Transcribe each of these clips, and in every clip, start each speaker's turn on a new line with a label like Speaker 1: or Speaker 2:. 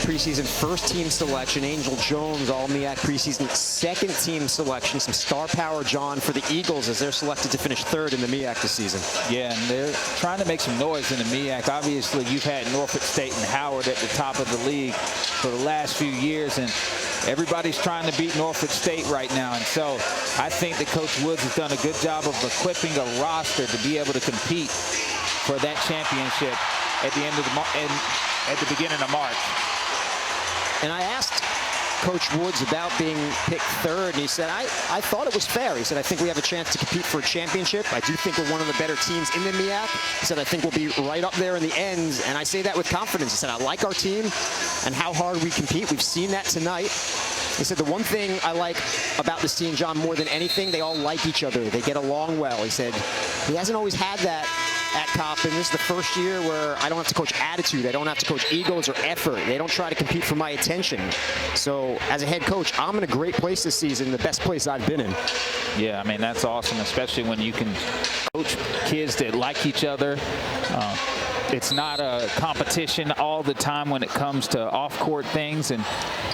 Speaker 1: preseason first-team selection. Angel Jones, all MEAC preseason second-team selection. Some star power, John, for the Eagles as they're selected to finish third in the MEAC this season.
Speaker 2: Yeah, and they're trying to make some noise in the MEAC. Obviously, you've had Norfolk State and Howard at the top of the league for the last few years, and everybody's trying to beat Norfolk State right now. And so I think that Coach Woods has done a good job of equipping a roster to be able to compete for that championship at the end of at the beginning of March.
Speaker 1: And I asked Coach Woods about being picked third, and he said, I thought it was fair. He said, I think we have a chance to compete for a championship. I do think we're one of the better teams in the MEAC. He said, I think we'll be right up there in the end, and I say that with confidence. He said, I like our team and how hard we compete. We've seen that tonight. He said, the one thing I like about this team, John, more than anything, they all like each other. They get along well. He said, he hasn't always had that at Coppin. This is the first year where I don't have to coach attitude. I don't have to coach egos or effort. They don't try to compete for my attention. So as a head coach, I'm in a great place this season, the best place I've been in.
Speaker 2: Yeah, I mean, that's awesome, especially when you can coach kids that like each other. It's not a competition all the time when it comes to off-court things. And,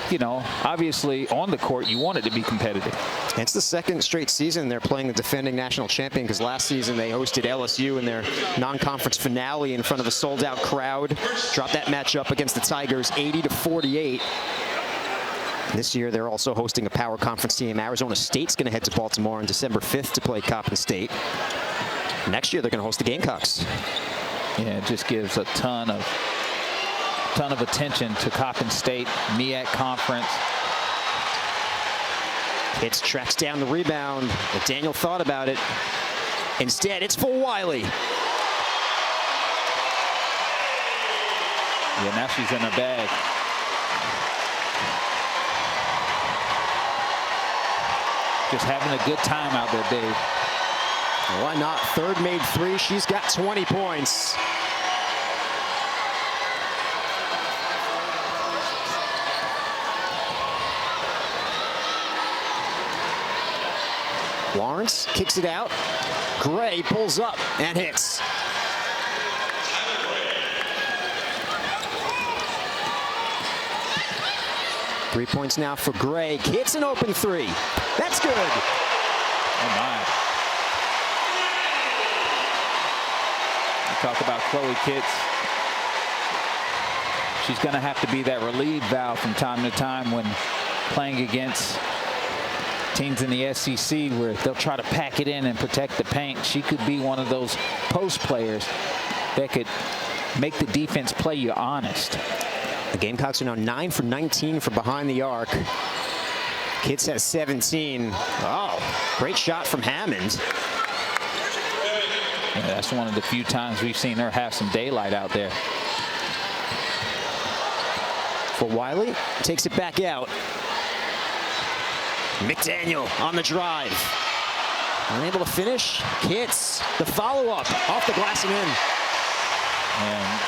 Speaker 2: you know, obviously on the court, you want it to be competitive.
Speaker 1: It's the second straight season they're playing the defending national champion, because last season they hosted LSU in their non-conference finale in front of a sold-out crowd. Dropped that matchup against the Tigers 80-48. This year they're also hosting a power conference team. Arizona State's going to head to Baltimore on December 5th to play Coppin State. Next year they're going to host the Gamecocks.
Speaker 2: Yeah, it just gives a ton of attention to Coppin State, MEAC Conference.
Speaker 1: Pitts tracks down the rebound, but Daniel thought about it. Instead, it's for Wiley.
Speaker 2: Yeah, now she's in her bag. Just having a good time out there, Dave.
Speaker 1: Why not? Third made three. She's got 20 points. Lawrence kicks it out. Gray pulls up and hits. Three points now for Gray. Hits an open three. That's good.
Speaker 2: Oh, my. Talk about Chloe Kitts. She's going to have to be that relief valve from time to time when playing against teams in the SEC where they'll try to pack it in and protect the paint. She could be one of those post players that could make the defense play you honest.
Speaker 1: The Gamecocks are now 9 for 19 from behind the arc. Kitts has 17. Oh, great shot from Hammond.
Speaker 2: Yeah, that's one of the few times we've seen her have some daylight out there.
Speaker 1: For Wiley, takes it back out. McDaniel on the drive. Unable to finish. Kitts, the follow-up, off the glass and in.
Speaker 2: And,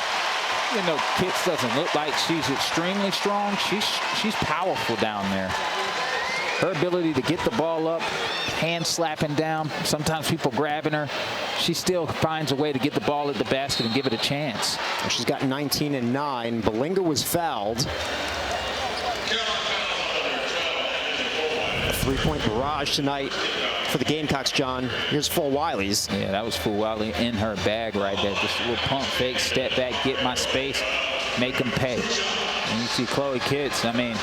Speaker 2: you know, Kitts doesn't look like she's extremely strong. She's powerful down there. Her ability to get the ball up, hand slapping down, sometimes people grabbing her. She still finds a way to get the ball at the basket and give it a chance.
Speaker 1: She's got 19 and 9. Belinga was fouled. A three-point barrage tonight for the Gamecocks, John. Here's full Wiley's.
Speaker 2: Yeah, that was full Wiley in her bag right there. Just a little pump fake, step back, get my space, make them pay. And you see Chloe Kitts, I mean,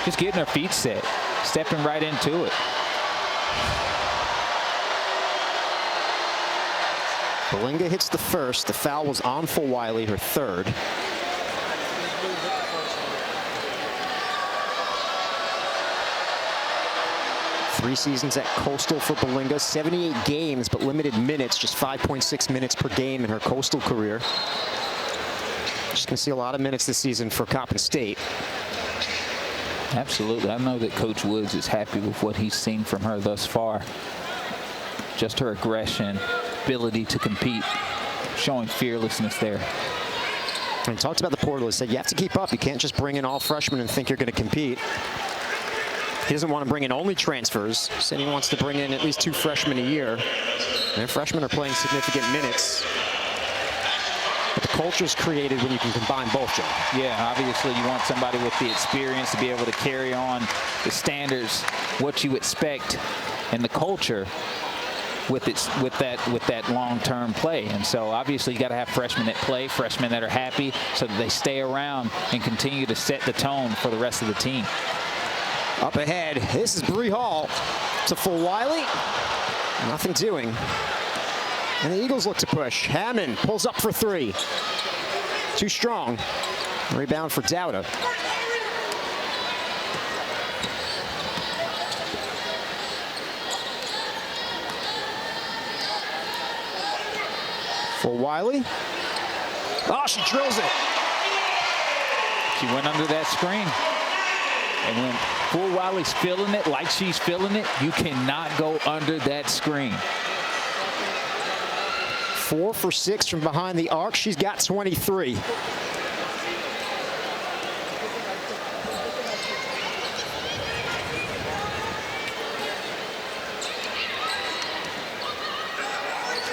Speaker 2: just getting her feet set, stepping right into it.
Speaker 1: Belinga hits the first. The foul was on for Wiley, her third. Three seasons at Coastal for Belinga, 78 games, but limited minutes, just 5.6 minutes per game in her Coastal career. She's going to see a lot of minutes this season for Coppin State.
Speaker 2: Absolutely. I know that Coach Woods is happy with what he's seen from her thus far. Just her aggression, ability to compete, showing fearlessness there.
Speaker 1: And he talked about the portal. He said you have to keep up. You can't just bring in all freshmen and think you're going to compete. He doesn't want to bring in only transfers. He said he wants to bring in at least 2 freshmen a year. And freshmen are playing significant minutes. But the culture's created when you can combine both, John.
Speaker 2: Yeah, obviously you want somebody with the experience to be able to carry on the standards, what you expect, and the culture with that long-term play. And so obviously you got to have freshmen that play, freshmen that are happy, so that they stay around and continue to set the tone for the rest of the team.
Speaker 1: Up ahead, this is Bree Hall to full Wiley. Nothing doing. And the Eagles look to push. Hammond pulls up for three. Too strong. Rebound for Dowda. For Wiley. Oh, she drills it.
Speaker 2: She went under that screen. And when full Wiley's feeling it like she's feeling it, you cannot go under that screen.
Speaker 1: 4 for 6 from behind the arc. She's got 23.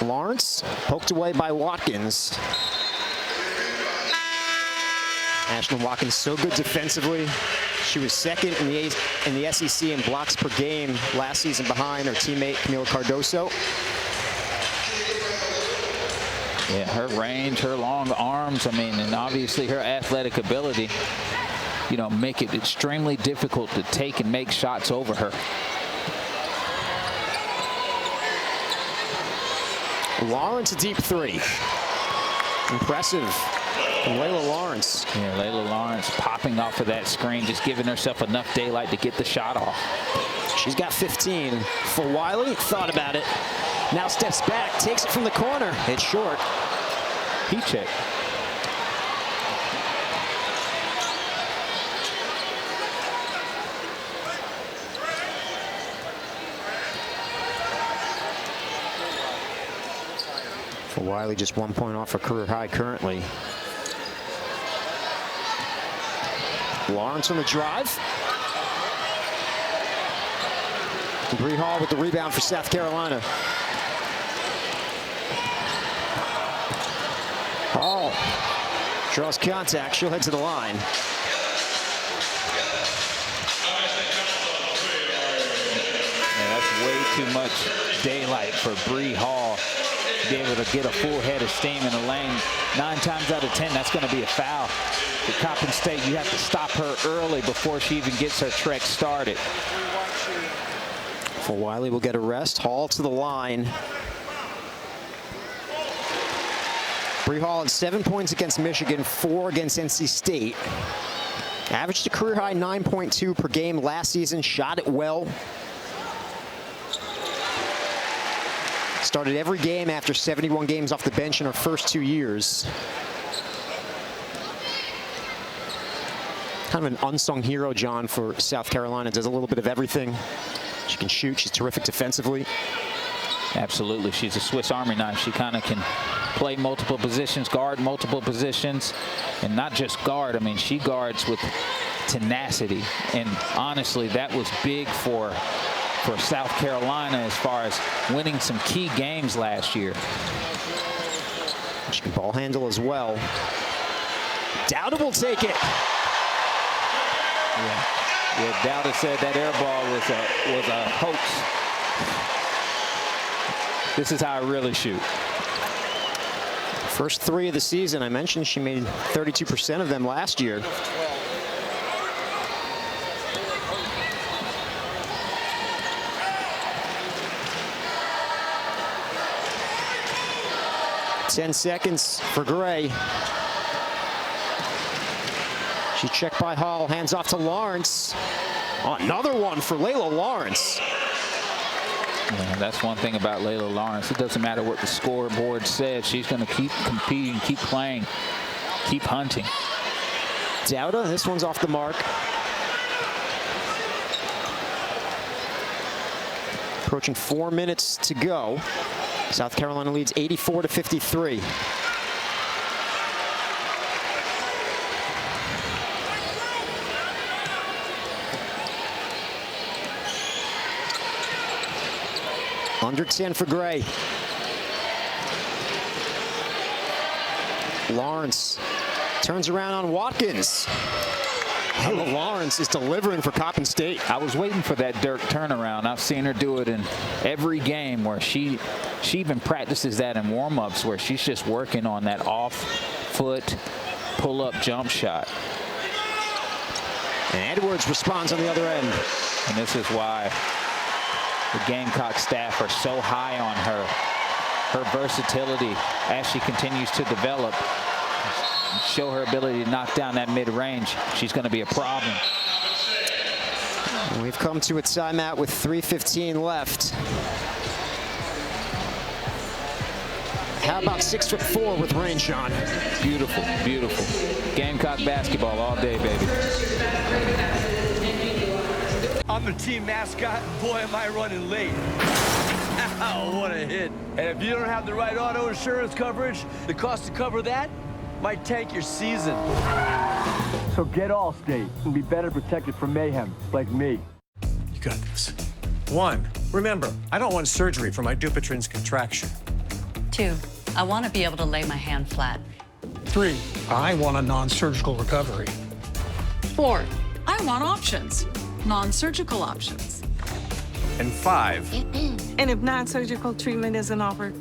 Speaker 1: Lawrence poked away by Watkins. Ashlyn Watkins so good defensively. She was second in the SEC in blocks per game last season behind her teammate Camila Cardoso.
Speaker 2: Yeah, her range, her long arms, I mean, and obviously her athletic ability, you know, make it extremely difficult to take and make shots over her.
Speaker 1: Lawrence a deep three. Impressive from Layla Lawrence.
Speaker 2: Yeah, Layla Lawrence popping off of that screen, just giving herself enough daylight to get the shot off.
Speaker 1: She's got 15. For Wiley, thought about it. Now steps back, takes it from the corner. It's short.
Speaker 2: Heat check.
Speaker 1: For Wiley, just 1 point off her career high currently. Lawrence on the drive. Bree Hall with the rebound for South Carolina. Hall draws contact. She'll head to the line.
Speaker 2: Yeah, that's way too much daylight for Bree Hall to be able to get a full head of steam in the lane. 9 times out of 10, that's going to be a foul. For Coppin State, you have to stop her early before she even gets her trek started.
Speaker 1: For Wiley will get a rest. Hall to the line. Bree Hall had 7 points against Michigan, 4 against NC State. Averaged a career high 9.2 per game last season. Shot it well. Started every game after 71 games off the bench in her first 2 years. Kind of an unsung hero, John, for South Carolina. Does a little bit of everything. She can shoot. She's terrific defensively.
Speaker 2: Absolutely. She's a Swiss Army knife. She kind of can play multiple positions, guard multiple positions, and not just guard. I mean, she guards with tenacity. And honestly, that was big for South Carolina as far as winning some key games last year.
Speaker 1: She can ball handle as well. Dowda will take it.
Speaker 2: Yeah, Dowda said that air ball was a hoax. This is how I really shoot.
Speaker 1: First 3 of the season. I mentioned she made 32% of them last year. Ten seconds for Gray. She checked by Hall, hands off to Lawrence. Oh, another one for Layla Lawrence.
Speaker 2: Yeah, that's one thing about Layla Lawrence. It doesn't matter what the scoreboard says. She's going to keep competing, keep playing, keep hunting.
Speaker 1: Dowda, this one's off the mark. Approaching 4 minutes to go. South Carolina leads 84-53. Under 10 for Gray. Lawrence turns around on Watkins. Taylor Lawrence is delivering for Coppin State.
Speaker 2: I was waiting for that Dirk turnaround. I've seen her do it in every game where she even practices that in warm-ups where she's just working on that off-foot pull-up jump shot.
Speaker 1: And Edwards responds on the other end.
Speaker 2: And this is why the Gamecock staff are so high on her. Her versatility as she continues to develop. Show her ability to knock down that mid-range. She's going to be a problem.
Speaker 1: We've come to a timeout with 3:15 left. How about 6'4" with range, Sean?
Speaker 2: Beautiful, beautiful. Gamecock basketball all day, baby.
Speaker 3: I'm the team mascot, and boy, am I running late. Ow, what a hit. And if you don't have the right auto insurance coverage, the cost to cover that might tank your season. So get Allstate and be better protected from mayhem, like me.
Speaker 4: You got this. 1, remember, I don't want surgery for my Dupuytren's contraction.
Speaker 5: 2, I want to be able to lay my hand flat.
Speaker 6: 3, I want a non-surgical recovery.
Speaker 7: 4, I want options, non-surgical options.
Speaker 4: And 5,
Speaker 8: And if non-surgical treatment isn't offered?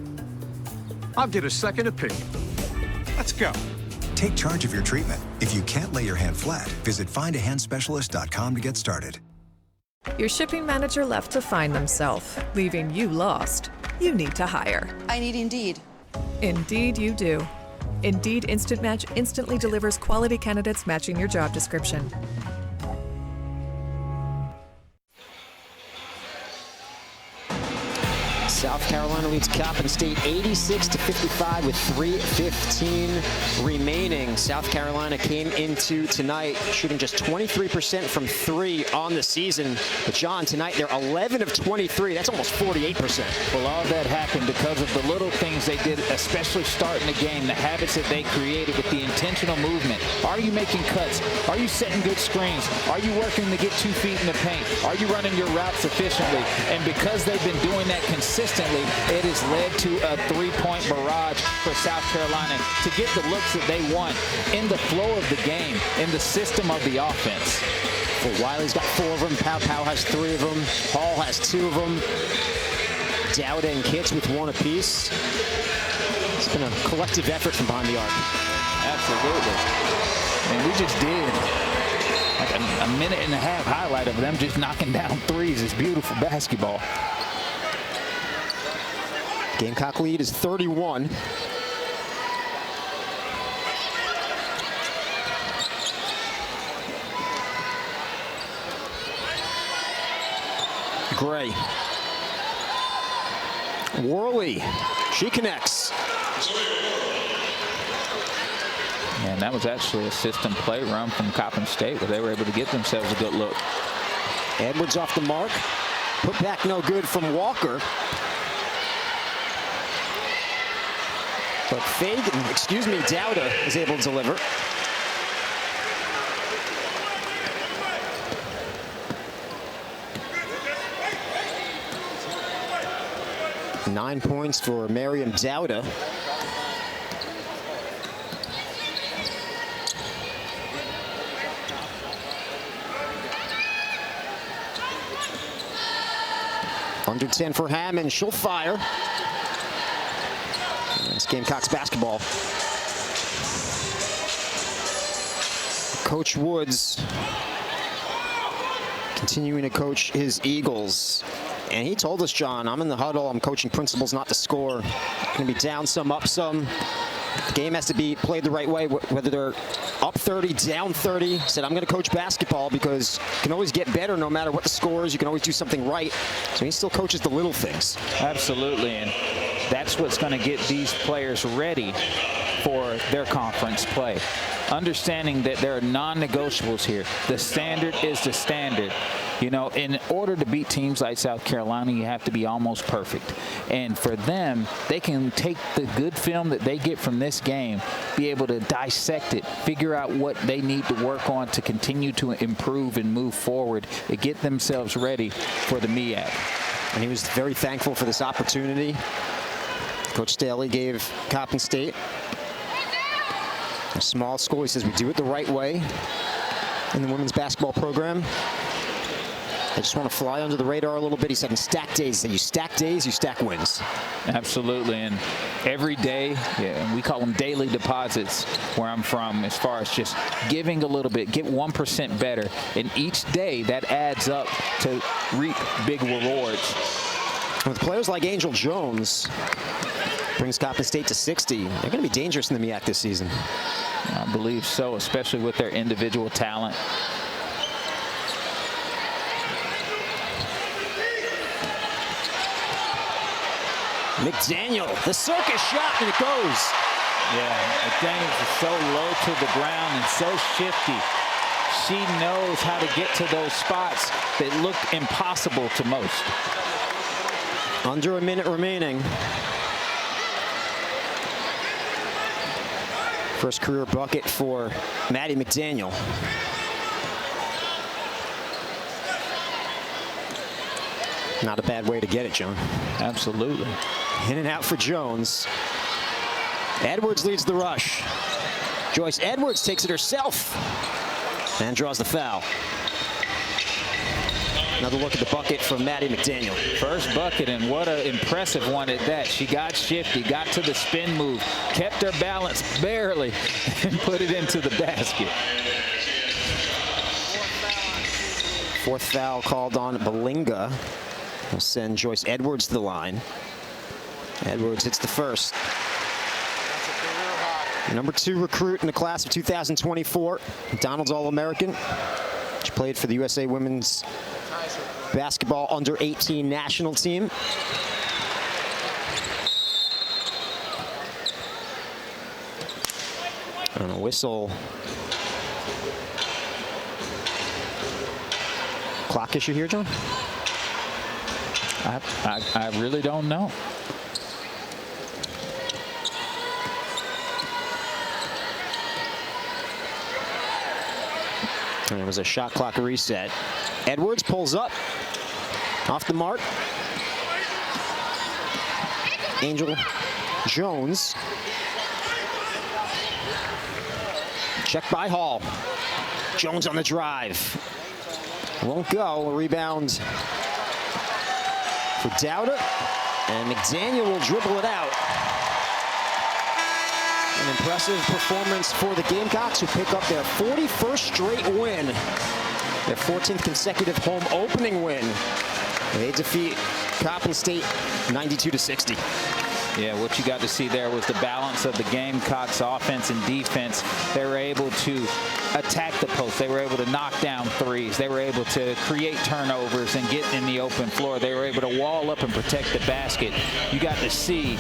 Speaker 4: I'll get a second opinion. Let's go.
Speaker 9: Take charge of your treatment. If you can't lay your hand flat, visit findahandspecialist.com to get started.
Speaker 10: Your shipping manager left to find themselves, leaving you lost. You need to hire.
Speaker 5: I need Indeed.
Speaker 10: Indeed you do. Indeed Instant Match instantly delivers quality candidates matching your job description.
Speaker 1: South Carolina leads Coppin State 86-55 with 3:15 remaining. South Carolina came into tonight shooting just 23% from 3 on the season. But John, tonight they're 11 of 23. That's almost 48%.
Speaker 2: Well, all that happened because of the little things they did, especially starting the game, the habits that they created with the intentional movement. Are you making cuts? Are you setting good screens? Are you working to get 2 feet in the paint? Are you running your routes efficiently? And because they've been doing that consistently, it has led to a 3-point barrage for South Carolina to get the looks that they want in the flow of the game, in the system of the offense.
Speaker 1: Well, Wiley's got 4 of them. Pow has 3 of them. Hall has 2 of them. Dowda and Kitts with 1 apiece. It's been a collective effort from behind the arc.
Speaker 2: Absolutely. And we just did like a minute and a half highlight of them just knocking down threes. It's beautiful basketball.
Speaker 1: Gamecock lead is 31. Gray. Worley. She connects.
Speaker 2: And that was actually a system play run from Coppin State where they were able to get themselves a good look.
Speaker 1: Edwards off the mark. Put back no good from Walker. But Dowda is able to deliver. Nine points for Miriam Dowda. Under 10 for Hammond. She'll fire. It's Gamecocks basketball. Coach Woods continuing to coach his Eagles. And he told us, John, I'm in the huddle. I'm coaching principals not to score. Going to be down some, up some. The game has to be played the right way, whether they're up 30, down 30. Said, I'm going to coach basketball because you can always get better no matter what the score is. You can always do something right. So he still coaches the little things.
Speaker 2: Absolutely. And that's what's going to get these players ready for their conference play. Understanding that there are non-negotiables here. The standard is the standard. You know, in order to beat teams like South Carolina, you have to be almost perfect. And for them, they can take the good film that they get from this game, be able to dissect it, figure out what they need to work on to continue to improve and move forward to get themselves ready for the MEAC.
Speaker 1: And he was very thankful for this opportunity. Coach Staley gave Coppin State A small school, he says we do it the right way in the women's basketball program. They just want to fly under the radar a little bit. He said in stack days, you stack wins.
Speaker 2: Absolutely, and every day, yeah, we call them daily deposits where I'm from, as far as just giving a little bit, get 1% better. And each day that adds up to reap big rewards.
Speaker 1: With players like Angel Jones, brings Coppin State to 60. They're going to be dangerous in the MEAC this season.
Speaker 2: I believe so, especially with their individual talent.
Speaker 1: McDaniel, the circus shot, and it goes.
Speaker 2: Yeah, McDaniels is so low to the ground and so shifty. She knows how to get to those spots that look impossible to most.
Speaker 1: Under a minute remaining. First career bucket for Maddie McDaniel. Not a bad way to get it, John.
Speaker 2: Absolutely.
Speaker 1: In and out for Jones. Edwards leads the rush. Joyce Edwards takes it herself and draws the foul. Another look at the bucket from Maddie McDaniel.
Speaker 2: First bucket, and what an impressive one at that. She got shifty, got to the spin move, kept her balance barely, and put it into the basket.
Speaker 1: Fourth foul called on Belinga. Will send Joyce Edwards to the line. Edwards hits the first. Number 2 recruit in the class of 2024, McDonald's All-American. She played for the USA Women's Basketball Under-18 national team. And a whistle. Clock issue here, John?
Speaker 2: I really don't know.
Speaker 1: And it was a shot clock reset. Edwards pulls up. Off the mark. Angel Jones. Check by Hall. Jones on the drive. Won't go. A rebound for Dowda. And McDaniel will dribble it out. An impressive performance for the Gamecocks, who pick up their 41st straight win. Their 14th consecutive home opening win. They defeat Coppin State 92-60.
Speaker 2: Yeah, what you got to see there was the balance of the Gamecocks offense and defense. They were able to attack the post. They were able to knock down threes. They were able to create turnovers and get in the open floor. They were able to wall up and protect the basket. You got to see